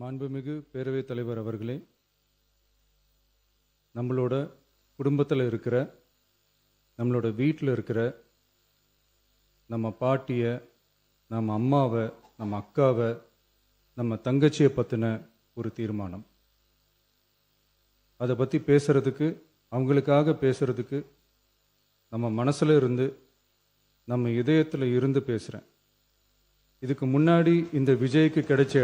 மாண்புமிகு பேரவைத் தலைவர் அவர்களே, நம்மளோட குடும்பத்தில் இருக்கிற, நம்மளோட வீட்டில் இருக்கிற நம்ம பாட்டியை, நம்ம அம்மாவை, நம்ம அக்காவை, நம்ம தங்கச்சியை பற்றின ஒரு தீர்மானம். அதை பற்றி பேசுகிறதுக்கு, அவங்களுக்காக பேசுகிறதுக்கு நம்ம மனசில் இருந்து, நம்ம இதயத்தில் இருந்து பேசுகிறேன். இதுக்கு முன்னாடி இந்த விஜய்க்கு கிடைச்ச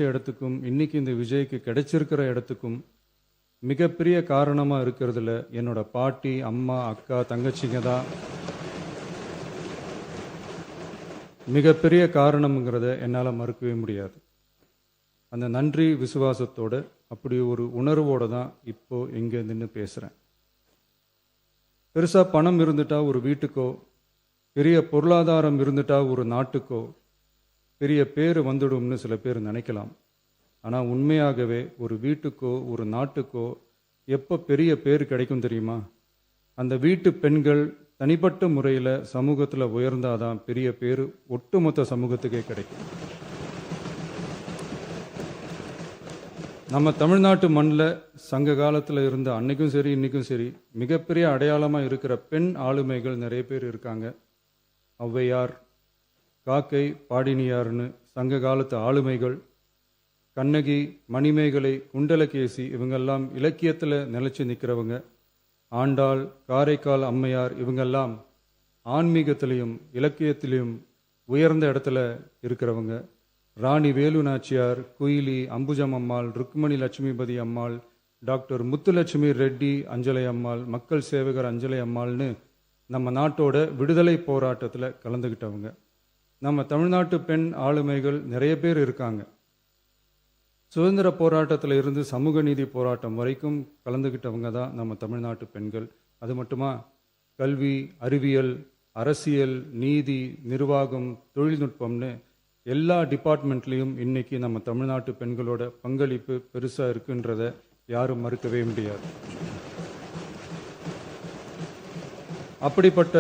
இடத்துக்கும் இன்னைக்கு இந்த விஜய்க்கு கிடைச்சிருக்கிற இடத்துக்கும் மிகப்பெரிய காரணமாக இருக்கிறதுல என்னோட பாட்டி, அம்மா, அக்கா, தங்கச்சிங்க தான் மிகப்பெரிய காரணம்ங்கிறத என்னால் மறுக்கவே முடியாது. அந்த நன்றி விசுவாசத்தோட, அப்படி ஒரு உணர்வோடு தான் இப்போ இங்கே நின்று பேசுகிறேன். பெருசாக பணம் இருந்துட்டா ஒரு வீட்டுக்கோ, பெரிய பொருளாதாரம் இருந்துட்டா ஒரு நாட்டுக்கோ பெரிய பேர் வந்துடும்னு சில பேர் நினைக்கலாம். ஆனால் உண்மையாகவே ஒரு வீட்டுக்கோ ஒரு நாட்டுக்கோ எப்போ பெரிய பேர் கிடைக்கும் தெரியுமா? அந்த வீட்டு பெண்கள் தனிப்பட்ட முறையில் சமூகத்தில் உயர்ந்தாதான் பெரிய பேர் ஒட்டுமொத்த சமூகத்துக்கே கிடைக்கும். நம்ம தமிழ்நாட்டு மண்ணில் சங்க காலத்தில் இருந்த அன்னைக்கும் சரி இன்றைக்கும் சரி மிகப்பெரிய அடையாளமாக இருக்கிற பெண் ஆளுமைகள் நிறைய பேர் இருக்காங்க. ஔவையார், காக்கை, பாடினியார்னு சங்க காலத்து ஆளுமைகள், கண்ணகி, மணிமேகலை, குண்டலகேசி, இவங்கெல்லாம் இலக்கியத்தில் நிலைச்சி நிற்கிறவங்க. ஆண்டாள், காரைக்கால் அம்மையார், இவங்கெல்லாம் ஆன்மீகத்திலையும் இலக்கியத்திலையும் உயர்ந்த இடத்துல இருக்கிறவங்க. ராணி வேலு நாச்சியார், குயிலி, அம்புஜம் அம்மாள், ருக்மணி லட்சுமிபதி அம்மாள், டாக்டர் முத்துலட்சுமி ரெட்டி அஞ்சலை அம்மாள், மக்கள் சேவகர் அஞ்சலை அம்மாள்னு நம்ம நாட்டோட விடுதலை போராட்டத்தில் கலந்துக்கிட்டவங்க. நம்ம தமிழ்நாட்டு பெண் ஆளுமைகள் நிறைய பேர் இருக்காங்க. சுதந்திர போராட்டத்தில் இருந்து சமூக நீதி போராட்டம் வரைக்கும் கலந்துக்கிட்டவங்க தான் நம்ம தமிழ்நாட்டு பெண்கள். அது மட்டுமா, கல்வி, அறிவியல், அரசியல், நீதி, நிர்வாகம், தொழில்நுட்பம்னு எல்லா டிபார்ட்மெண்ட்லேயும் இன்னைக்கு நம்ம தமிழ்நாட்டு பெண்களோட பங்களிப்பு பெருசாக இருக்குன்றத யாரும் மறுக்கவே முடியாது. அப்படிப்பட்ட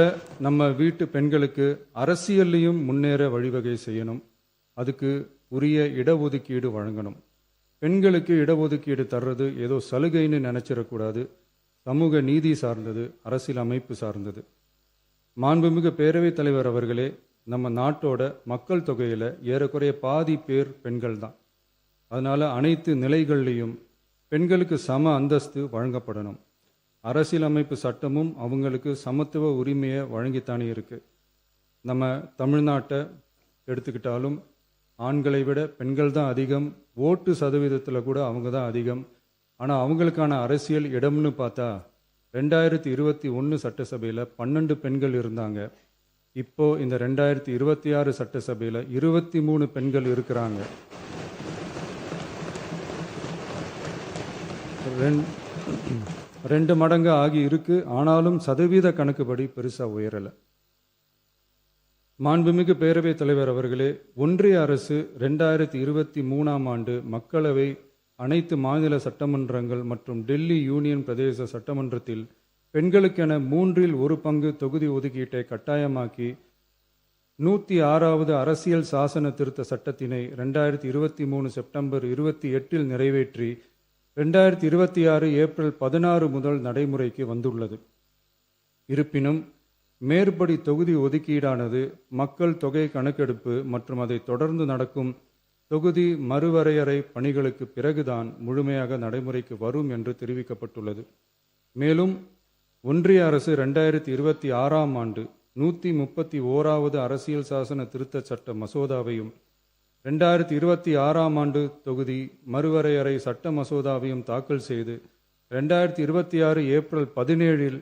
நம்ம வீட்டு பெண்களுக்கு அரசியல்லையும் முன்னேற வழிவகை செய்யணும். அதுக்கு உரிய இடஒதுக்கீடு வழங்கணும். பெண்களுக்கு இடஒதுக்கீடு தர்றது ஏதோ சலுகைன்னு நினைச்சிடக்கூடாது. சமூக நீதி சார்ந்தது, அரசியல் அமைப்பு சார்ந்தது. மாண்புமிகு பேரவைத் தலைவர் அவர்களே, நம்ம நாட்டோட மக்கள் தொகையில் ஏறக்குறைய பாதி பேர் பெண்கள் தான். அதனால் அனைத்து நிலைகள்லையும் பெண்களுக்கு சம அந்தஸ்து வழங்கப்படணும். அரசியலமைப்பு சட்டமும் அவங்களுக்கு சமத்துவ உரிமையை வழங்கித்தானே இருக்கு. நம்ம தமிழ்நாட்டை எடுத்துக்கிட்டாலும் ஆண்களை விட பெண்கள் தான் அதிகம். ஓட்டு சதவீதத்தில் கூட அவங்க தான் அதிகம். ஆனால் அவங்களுக்கான அரசியல் இடம்னு பார்த்தா 2021 சட்டசபையில் 12 பெண்கள் இருந்தாங்க. இப்போ இந்த 2026 சட்டசபையில் 23 பெண்கள் இருக்கிறாங்க. ரெண்டு மடங்கு ஆகி இருக்கு. ஆனாலும் சதவீத கணக்குப்படி பெருசாக உயரலை. மாண்புமிகு பேரவைத் தலைவர் அவர்களே, ஒன்றிய அரசு 2023ஆம் ஆண்டு மக்களவை, அனைத்து மாநில சட்டமன்றங்கள் மற்றும் டெல்லி யூனியன் பிரதேச சட்டமன்றத்தில் பெண்களுக்கென 1/3 பங்கு தொகுதி ஒதுக்கீட்டை கட்டாயமாக்கி 106வது அரசியல் சாசன திருத்த சட்டத்தினை 2023 செப்டம்பர் 28 நிறைவேற்றி 2026 ஏப்ரல் 16 முதல் நடைமுறைக்கு வந்துள்ளது. இருப்பினும் மேற்படி தொகுதி ஒதுக்கீடானது மக்கள் தொகை கணக்கெடுப்பு மற்றும் அதை தொடர்ந்து நடக்கும் தொகுதி மறுவரையறை பணிகளுக்கு பிறகுதான் முழுமையாக நடைமுறைக்கு வரும் என்று தெரிவிக்கப்பட்டுள்ளது. மேலும் ஒன்றிய அரசு 2026ஆம் ஆண்டு 131வது அரசியல் சாசன திருத்த சட்ட மசோதாவையும் 2026ஆம் ஆண்டு தொகுதி மறுவரையறை சட்ட மசோதாவையும் தாக்கல் செய்து 2026 ஏப்ரல் 17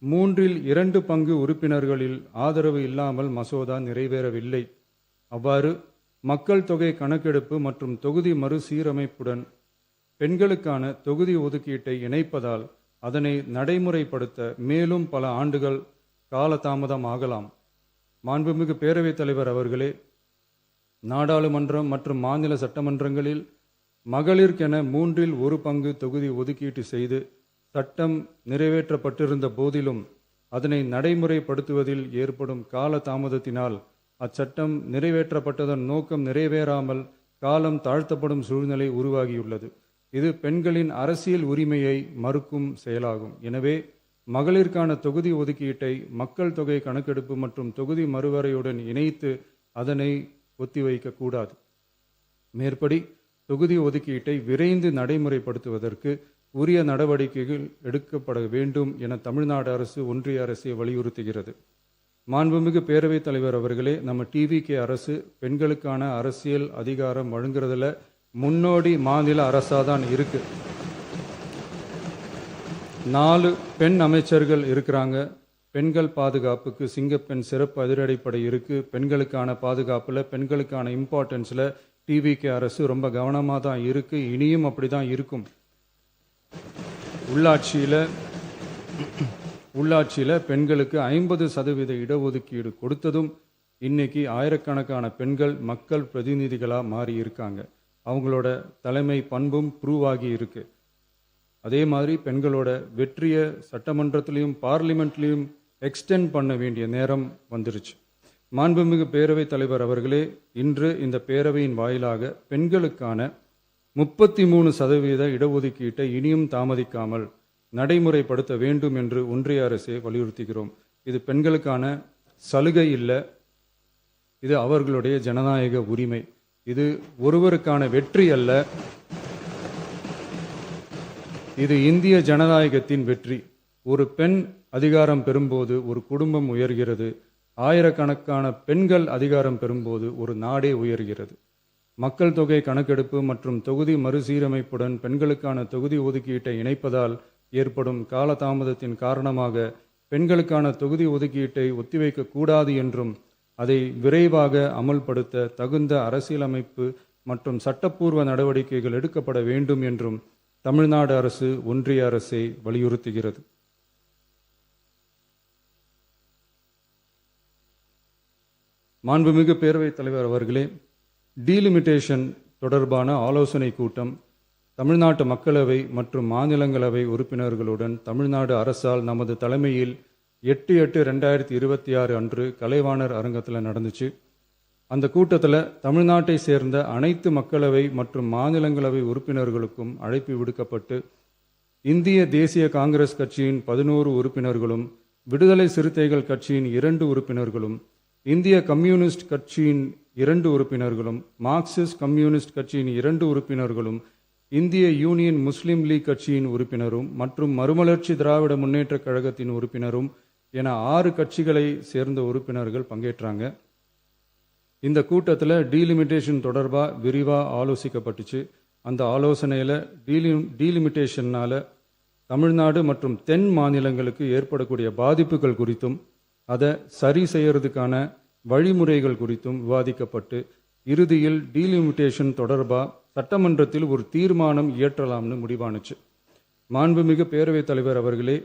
3/2 பங்கு உறுப்பினர்களில் ஆதரவு இல்லாமல் மசோதா நிறைவேறவில்லை. அவ்வாறு மக்கள் தொகை கணக்கெடுப்பு மற்றும் தொகுதி மறுசீரமைப்புடன் பெண்களுக்கான தொகுதி ஒதுக்கீட்டை இணைப்பதால் அதனை நடைமுறைப்படுத்த மேலும் பல ஆண்டுகள் காலதாமதம் ஆகலாம். மாண்புமிகு பேரவைத் தலைவர் அவர்களே, நாடாளுமன்றம் மற்றும் மாநில சட்டமன்றங்களில் மகளிருக்கென 1/3 பங்கு தொகுதி ஒதுக்கீட்டு செய்து சட்டம் நிறைவேற்றப்பட்டிருந்த போதிலும் அதனை நடைமுறைப்படுத்துவதில் ஏற்படும் கால தாமதத்தினால் அச்சட்டம் நிறைவேற்றப்பட்டதன் நோக்கம் நிறைவேறாமல் காலம் தாழ்த்தப்படும் சூழ்நிலை உருவாகியுள்ளது. இது பெண்களின் அரசியல் உரிமையை மறுக்கும் செயலாகும். எனவே மகளிருக்கான தொகுதி ஒதுக்கீட்டை மக்கள் தொகை கணக்கெடுப்பு மற்றும் தொகுதி மறுவரையுடன் இணைத்து அதனை ஒத்திவைக்கக்கூடாது. மேற்படி தொகுதி ஒதுக்கீட்டை விரைந்து நடைமுறைப்படுத்துவதற்கு உரிய நடவடிக்கைகள் எடுக்கப்பட வேண்டும் என தமிழ்நாடு அரசு ஒன்றிய அரசை வலியுறுத்துகிறது. மாண்புமிகு பேரவைத் தலைவர் அவர்களே, நம்ம டிவிகே அரசு பெண்களுக்கான அரசியல் அதிகாரம் வழங்குறதுல முன்னோடி மாநில அரசாக தான் இருக்கு. 4 பெண் அமைச்சர்கள் இருக்கிறாங்க. பெண்கள் பாதுகாப்புக்கு சிங்கப்பெண் சிறப்பு அதிரடிப்படை இருக்கு. பெண்களுக்கான பாதுகாப்புல, பெண்களுக்கான இம்பார்ட்டன்ஸ்ல டிவிகே அரசு ரொம்ப கவனமாக தான் இருக்கு. இனியும் அப்படி தான் இருக்கும். உள்ளாட்சியில் பெண்களுக்கு 50% இடஒதுக்கீடு கொடுத்ததும் இன்னைக்கு ஆயிரக்கணக்கான பெண்கள் மக்கள் பிரதிநிதிகளாக மாறி இருக்காங்க. அவங்களோட தலைமை பண்பும் ப்ரூவ் ஆகி இருக்கு. அதே மாதிரி பெண்களோட வெற்றியை சட்டமன்றத்திலையும் பார்லிமெண்ட்லையும் எக்ஸ்டெண்ட் பண்ண வேண்டிய நேரம் வந்துருச்சு. மாண்புமிகு பேரவைத் தலைவர் அவர்களே, இன்று இந்த பேரவையின் வாயிலாக பெண்களுக்கான 33% இடஒதுக்கீட்டை இனியும் தாமதிக்காமல் நடைமுறைப்படுத்த வேண்டும் என்று ஒன்றிய அரசை வலியுறுத்துகிறோம். இது பெண்களுக்கான சலுகை இல்லை, இது அவர்களுடைய ஜனநாயக உரிமை. இது ஒருவருக்கான வெற்றி அல்ல, இது இந்திய ஜனநாயகத்தின் வெற்றி. ஒரு பெண் அதிகாரம் பெறும்போது ஒரு குடும்பம் உயர்கிறது. ஆயிரக்கணக்கான பெண்கள் அதிகாரம் பெறும்போது ஒரு நாடே உயர்கிறது. மக்கள் தொகை கணக்கெடுப்பு மற்றும் தொகுதி மறுசீரமைப்புடன் பெண்களுக்கான தொகுதி ஒதுக்கீட்டை இணைப்பதால் ஏற்படும் காலதாமதத்தின் காரணமாக பெண்களுக்கான தொகுதி ஒதுக்கீட்டை ஒத்திவைக்க கூடாது என்றும் அதை விரைவாக அமல்படுத்த தகுந்த அரசியலமைப்பு மற்றும் சட்டப்பூர்வ நடவடிக்கைகள் எடுக்கப்பட வேண்டும் என்றும் தமிழ்நாடு அரசு ஒன்றிய அரசை வலியுறுத்துகிறது. மாண்புமிகு பேரவைத் தலைவர் அவர்களே, டீலிமிட்டேஷன் தொடர்பான ஆலோசனை கூட்டம் தமிழ்நாட்டு மக்களவை மற்றும் மாநிலங்களவை உறுப்பினர்களுடன் தமிழ்நாடு அரசால் நமது தலைமையில் 8/8/2026 அன்று கலைவாணர் அரங்கத்தில் நடந்துச்சு. அந்த கூட்டத்தில் தமிழ்நாட்டை சேர்ந்த அனைத்து மக்களவை மற்றும் மாநிலங்களவை உறுப்பினர்களுக்கும் அழைப்பு விடுக்கப்பட்டு இந்திய தேசிய காங்கிரஸ் கட்சியின் 11 உறுப்பினர்களும், விடுதலை சிறுத்தைகள் கட்சியின் 2 உறுப்பினர்களும், இந்திய கம்யூனிஸ்ட் கட்சியின் 2 உறுப்பினர்களும், மார்க்சிஸ்ட் கம்யூனிஸ்ட் கட்சியின் 2 உறுப்பினர்களும், இந்திய யூனியன் முஸ்லீம் லீக் கட்சியின் உறுப்பினரும் மற்றும் மறுமலர்ச்சி திராவிட முன்னேற்றக் கழகத்தின் உறுப்பினரும் என 6 கட்சிகளை சேர்ந்த உறுப்பினர்கள் பங்கேற்றாங்க. இந்த கூட்டத்தில் டீலிமிட்டேஷன் தொடர்பாக விரிவாக ஆலோசிக்கப்பட்டுச்சு. அந்த ஆலோசனையில் டீலிமிட்டேஷன்னால தமிழ்நாடு மற்றும் தென் மாநிலங்களுக்கு ஏற்படக்கூடிய பாதிப்புகள் குறித்தும் அதை சரி செய்யறதுக்கான வழிமுறைகள் குறித்தும் விவாதிக்கப்பட்டு இறுதியில் டீலிமிட்டேஷன் தொடர்பாக சட்டமன்றத்தில் ஒரு தீர்மானம் இயற்றலாம்னு முடிவானுச்சு. மாண்புமிகு பேரவைத் தலைவர் அவர்களே,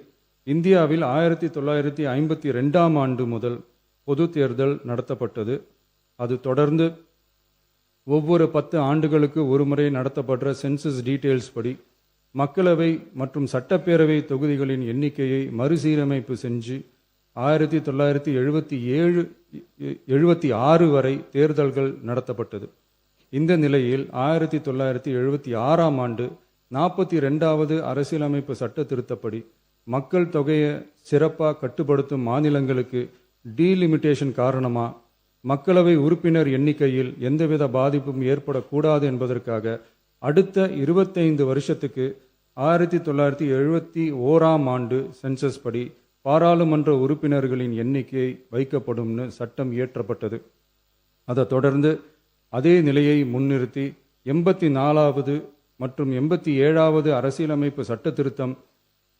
இந்தியாவில் 1952ஆம் ஆண்டு முதல் பொது தேர்தல் நடத்தப்பட்டது. அது தொடர்ந்து ஒவ்வொரு 10 ஆண்டுகளுக்கு ஒரு முறை நடத்தப்படுற சென்சஸ் டீட்டெயில்ஸ் படி மக்களவை மற்றும் சட்டப்பேரவை தொகுதிகளின் எண்ணிக்கையை மறுசீரமைப்பு செஞ்சு 1976 வரை தேர்தல்கள் நடத்தப்பட்டது. இந்த நிலையில் 1976ஆம் ஆண்டு 42வது அரசியலமைப்பு சட்ட திருத்தப்படி மக்கள் தொகையை சிறப்பாக கட்டுப்படுத்தும் மாநிலங்களுக்கு டீலிமிட்டேஷன் காரணமாக மக்களவை உறுப்பினர் எண்ணிக்கையில் எந்தவித பாதிப்பும் ஏற்படக்கூடாது என்பதற்காக அடுத்த 25 வருஷத்துக்கு 1971ஆம் ஆண்டு சென்சஸ் படி பாராளுமன்ற உறுப்பினர்களின் எண்ணிக்கை வைக்கப்படும்னு சட்டம் இயற்றப்பட்டது. அதை தொடர்ந்து அதே நிலையை முன்னிறுத்தி 84வது மற்றும் 87வது அரசியலமைப்பு சட்ட திருத்தம்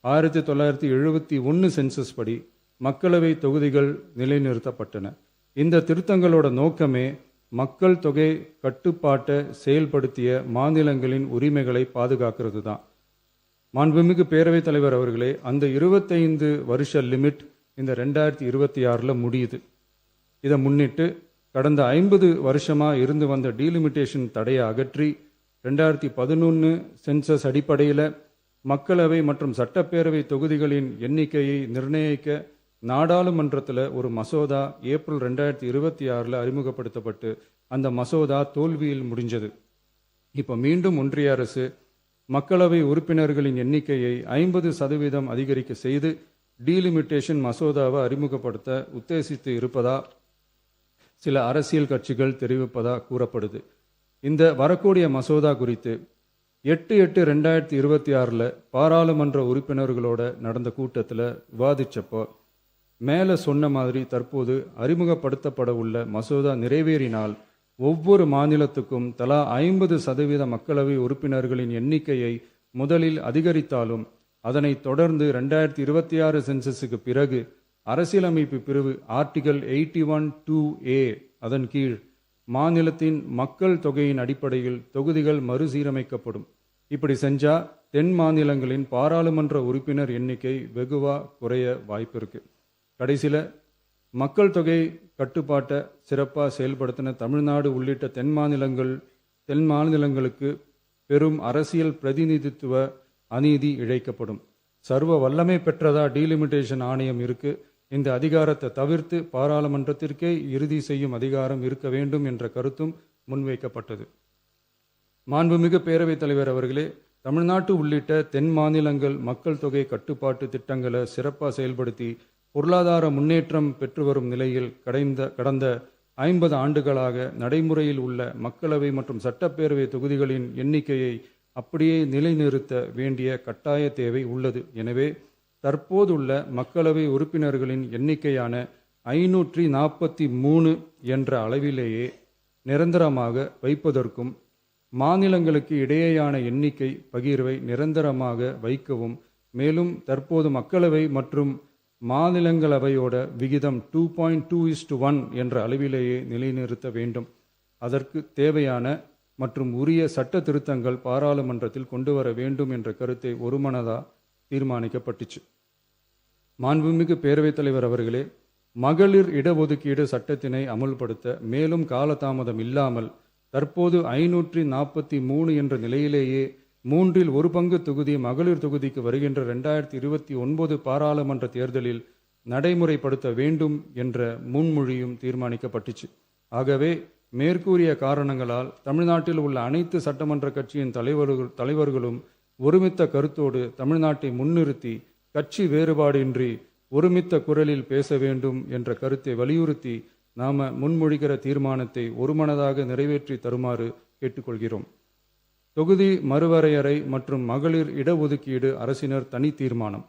1971 சென்சஸ் படி மக்களவை தொகுதிகள் நிலைநிறுத்தப்பட்டன. இந்த திருத்தங்களோட நோக்கமே மக்கள் தொகை கட்டுப்பாட்டை செயல்படுத்திய மாநிலங்களின் உரிமைகளை பாதுகாக்கிறது தான். மாண்புமிகு பேரவைத் தலைவர் அவர்களே, அந்த 25 வருஷ லிமிட் இந்த 2026 முடியுது. இதை முன்னிட்டு கடந்த 50 வருஷமாக இருந்து வந்த டீலிமிட்டேஷன் தடையை அகற்றி 2011 சென்சஸ் அடிப்படையில் மக்களவை மற்றும் சட்டப்பேரவை தொகுதிகளின் எண்ணிக்கையை நிர்ணயிக்க நாடாளுமன்றத்தில் ஒரு மசோதா ஏப்ரல் 2026 அறிமுகப்படுத்தப்பட்டு அந்த மசோதா தோல்வியில் முடிஞ்சது. இப்போ மீண்டும் ஒன்றிய அரசு மக்களவை உறுப்பினர்களின் எண்ணிக்கையை 50% அதிகரிக்க செய்து டீலிமிட்டேஷன் மசோதாவை அறிமுகப்படுத்த உத்தேசித்து இருப்பதா சில அரசியல் கட்சிகள் தெரிவிப்பதா கூறப்படுது. இந்த வரக்கூடிய மசோதா குறித்து 8/8/2026 பாராளுமன்ற உறுப்பினர்களோட நடந்த கூட்டத்தில் விவாதிச்சப்போ மேலே சொன்ன மாதிரி தற்போது அறிமுகப்படுத்தப்பட உள்ள மசோதா நிறைவேறினால் ஒவ்வொரு மாநிலத்துக்கும் தலா 50% மக்களவை உறுப்பினர்களின் எண்ணிக்கையை முதலில் அதிகரித்தாலும் அதனைத் தொடர்ந்து 2026 சென்சஸுக்கு பிறகு அரசியலமைப்பு பிரிவு ஆர்டிகல் 81(2)A அதன் கீழ் மாநிலத்தின் மக்கள் தொகையின் அடிப்படையில் தொகுதிகள் மறுசீரமைக்கப்படும். இப்படி செஞ்சா தென் மாநிலங்களின் பாராளுமன்ற உறுப்பினர் எண்ணிக்கை வெகுவா குறைய வாய்ப்பு இருக்கு. கடைசியில் மக்கள் தொகை கட்டுப்பாட்டை சிறப்பாக செயல்படுத்தின தமிழ்நாடு உள்ளிட்ட தென் மாநிலங்களுக்கு பெரும் அரசியல் பிரதிநிதித்துவ அநீதி இழைக்கப்படும். சர்வ வல்லமை பெற்றதா டீலிமிட்டேஷன் ஆணையம் இருக்கு. இந்த அதிகாரத்தை தவிர்த்து பாராளுமன்றத்திற்கே இறுதி செய்யும் அதிகாரம் இருக்க வேண்டும் என்ற கருத்தும் முன்வைக்கப்பட்டது. மாண்புமிகு பேரவைத் தலைவர் அவர்களே, தமிழ்நாட்டு உள்ளிட்ட தென் மாநிலங்கள் மக்கள் தொகை கட்டுப்பாட்டு திட்டங்களை சிறப்பாக செயல்படுத்தி பொருளாதார முன்னேற்றம் பெற்று வரும் நிலையில் கடந்த 50 ஆண்டுகளாக நடைமுறையில் உள்ள மக்களவை மற்றும் சட்டப்பேரவை தொகுதிகளின் எண்ணிக்கையை அப்படியே நிலைநிறுத்த வேண்டிய கட்டாய தேவை உள்ளது. எனவே தற்போதுள்ள மக்களவை உறுப்பினர்களின் எண்ணிக்கையான 543 என்ற அளவிலேயே நிரந்தரமாக வைப்பதற்கும் மாநிலங்களுக்கு இடையேயான எண்ணிக்கை பகிர்வை நிரந்தரமாக வைக்கவும், மேலும் தற்போது மக்களவை மற்றும் மாநிலங்களவையோட விகிதம் 2.2:1 என்ற அளவிலேயே நிலைநிறுத்த வேண்டும். அதற்கு தேவையான மற்றும் உரிய சட்ட திருத்தங்கள் பாராளுமன்றத்தில் கொண்டு வர வேண்டும் என்ற கருத்தை ஒருமனதா தீர்மானிக்கப்பட்டுச்சு. மாண்புமிகு பேரவைத் தலைவர் அவர்களே, மகளிர் இடஒதுக்கீடு சட்டத்தினை அமுல்படுத்த மேலும் காலதாமதம் இல்லாமல் தற்போது 543 என்ற நிலையிலேயே 1/3 தொகுதி மகளிர் தொகுதிக்கு வருகின்ற 2029 பாராளுமன்ற தேர்தலில் நடைமுறைப்படுத்த வேண்டும் என்ற முன்மொழியும் தீர்மானிக்கப்பட்டுச்சு. ஆகவே மேற்கூறிய காரணங்களால் தமிழ்நாட்டில் உள்ள அனைத்து சட்டமன்ற கட்சியின் தலைவர்களும் ஒருமித்த கருத்தோடு தமிழ்நாட்டை முன்னிறுத்தி கட்சி வேறுபாடின்றி ஒருமித்த குரலில் பேச வேண்டும் என்ற கருத்தை வலியுறுத்தி நாம முன்மொழிகிற தீர்மானத்தை ஒருமனதாக நிறைவேற்றி தருமாறு கேட்டுக்கொள்கிறோம். தொகுதி மறுவரையறை மற்றும் மகளிர் இடஒதுக்கீடு அரசினர் தனி தீர்மானம்.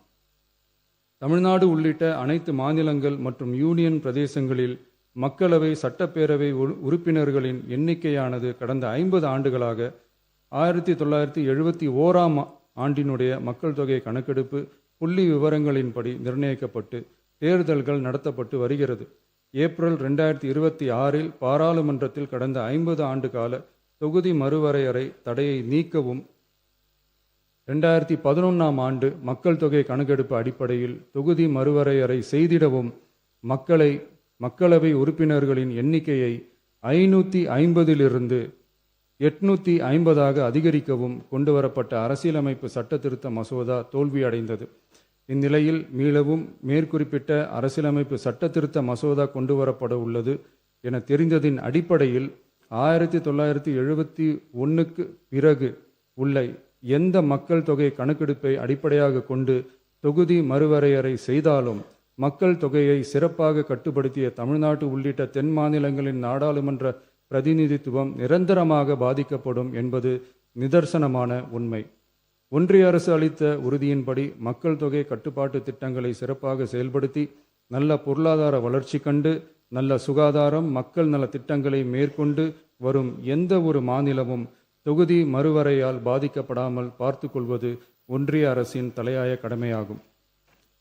தமிழ்நாடு உள்ளிட்ட அனைத்து மாநிலங்கள் மற்றும் யூனியன் பிரதேசங்களில் மக்களவை சட்டப்பேரவை உறுப்பினர்களின் எண்ணிக்கையானது கடந்த 50 ஆண்டுகளாக 1971ஆம் ஆண்டினுடைய மக்கள் தொகை கணக்கெடுப்பு புள்ளி விவரங்களின்படி நிர்ணயிக்கப்பட்டு தேர்தல்கள் நடத்தப்பட்டு வருகிறது. ஏப்ரல் 2026 பாராளுமன்றத்தில் கடந்த 50 ஆண்டு கால தொகுதி மறுவரையறை தடையை நீக்கவும் 2011ஆம் ஆண்டு மக்கள் தொகை கணக்கெடுப்பு அடிப்படையில் தொகுதி மறுவரையறை செய்திடவும் மக்களவை உறுப்பினர்களின் எண்ணிக்கையை 550 850 அதிகரிக்கவும் கொண்டுவரப்பட்ட அரசியலமைப்பு சட்ட திருத்த மசோதா தோல்வியடைந்தது. இந்நிலையில் மீளவும் மேற்குறிப்பிட்ட அரசியலமைப்பு சட்ட திருத்த மசோதா கொண்டுவரப்பட உள்ளது என தெரிந்ததின் அடிப்படையில் 1971க்கு பிறகு உள்ள எந்த மக்கள் தொகை கணக்கெடுப்பை அடிப்படையாக கொண்டு தொகுதி மறுவரையறை செய்தாலும் மக்கள் தொகையை சிறப்பாக கட்டுப்படுத்திய தமிழ்நாடு உள்ளிட்ட தென் மாநிலங்களின் நாடாளுமன்ற பிரதிநிதித்துவம் நிரந்தரமாக பாதிக்கப்படும் என்பது நிதர்சனமான உண்மை. ஒன்றிய அரசு அளித்த உறுதியின்படி மக்கள் தொகை கட்டுப்பாட்டு திட்டங்களை சிறப்பாக செயல்படுத்தி நல்ல பொருளாதார வளர்ச்சி கண்டு நல்ல சுகாதாரம் மக்கள் நல திட்டங்களை மேற்கொண்டு வரும் எந்த ஒரு மாநிலமும் தொகுதி மறுவரையால் பாதிக்கப்படாமல் பார்த்து கொள்வது ஒன்றிய அரசின் தலையாய கடமையாகும்.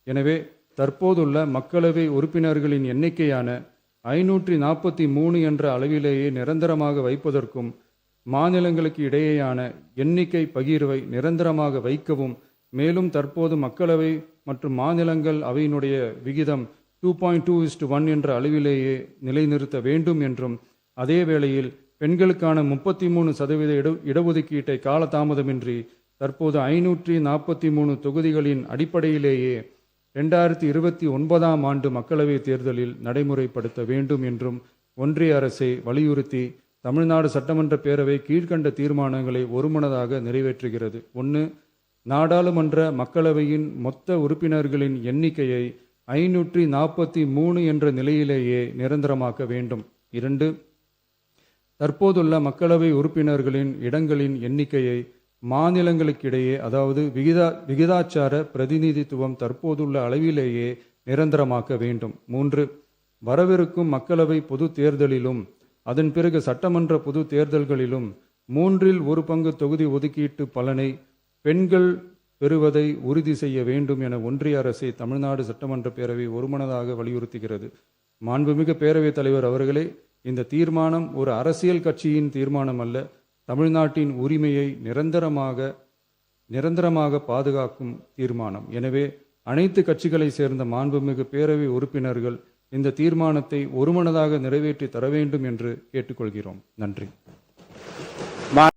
எனவே தற்போதுள்ள மக்களவை உறுப்பினர்களின் எண்ணிக்கையான 543 என்ற அளவிலேயே நிரந்தரமாக வைப்பதற்கும் மாநிலங்களுக்கு இடையேயான எண்ணிக்கை பகிர்வை நிரந்தரமாக வைக்கவும், மேலும் தற்போது மக்களவை மற்றும் மாநிலங்கள் அவையினுடைய விகிதம் 2.2:1 என்ற அளவிலேயே நிலைநிறுத்த வேண்டும் என்றும், அதே வேளையில் பெண்களுக்கான 33% இடஒதுக்கீட்டை காலதாமதமின்றி தற்போது 543 தொகுதிகளின் அடிப்படையிலேயே 2029ஆம் ஆண்டு மக்களவைத் தேர்தலில் நடைமுறைப்படுத்த வேண்டும் என்றும் ஒன்றிய அரசை வலியுறுத்தி தமிழ்நாடு சட்டமன்ற பேரவை கீழ்க்கண்ட தீர்மானங்களை ஒருமனதாக நிறைவேற்றுகிறது. 1. நாடாளுமன்ற மக்களவையின் மொத்த உறுப்பினர்களின் எண்ணிக்கையை 543 என்ற நிலையிலேயே நிரந்தரமாக்க வேண்டும். 2. தற்போதுள்ள மக்களவை உறுப்பினர்களின் இடங்களின் எண்ணிக்கையை மாநிலங்களுக்கிடையே, அதாவது விகிதாச்சார பிரதிநிதித்துவம் தற்போதுள்ள அளவிலேயே நிரந்தரமாக்க வேண்டும். 3. வரவிருக்கும் மக்களவை பொது தேர்தலிலும் அதன் பிறகு சட்டமன்ற பொது தேர்தல்களிலும் 1/3 தொகுதி ஒதுக்கீட்டு பலனை பெண்கள் பெறுவதை உறுதி செய்ய வேண்டும் என ஒன்றிய அரசை தமிழ்நாடு சட்டமன்ற பேரவை ஒருமனதாக வலியுறுத்துகிறது. மாண்புமிகு பேரவைத் தலைவர் அவர்களே, இந்த தீர்மானம் ஒரு அரசியல் கட்சியின் தீர்மானம் அல்ல, தமிழ்நாட்டின் உரிமையை நிரந்தரமாக பாதுகாக்கும் தீர்மானம். எனவே அனைத்து கட்சிகளை சேர்ந்த மாண்புமிகு பேரவை உறுப்பினர்கள் இந்த தீர்மானத்தை ஒருமனதாக நிறைவேற்றி தர வேண்டும் என்று கேட்டுக்கொள்கிறோம். நன்றி.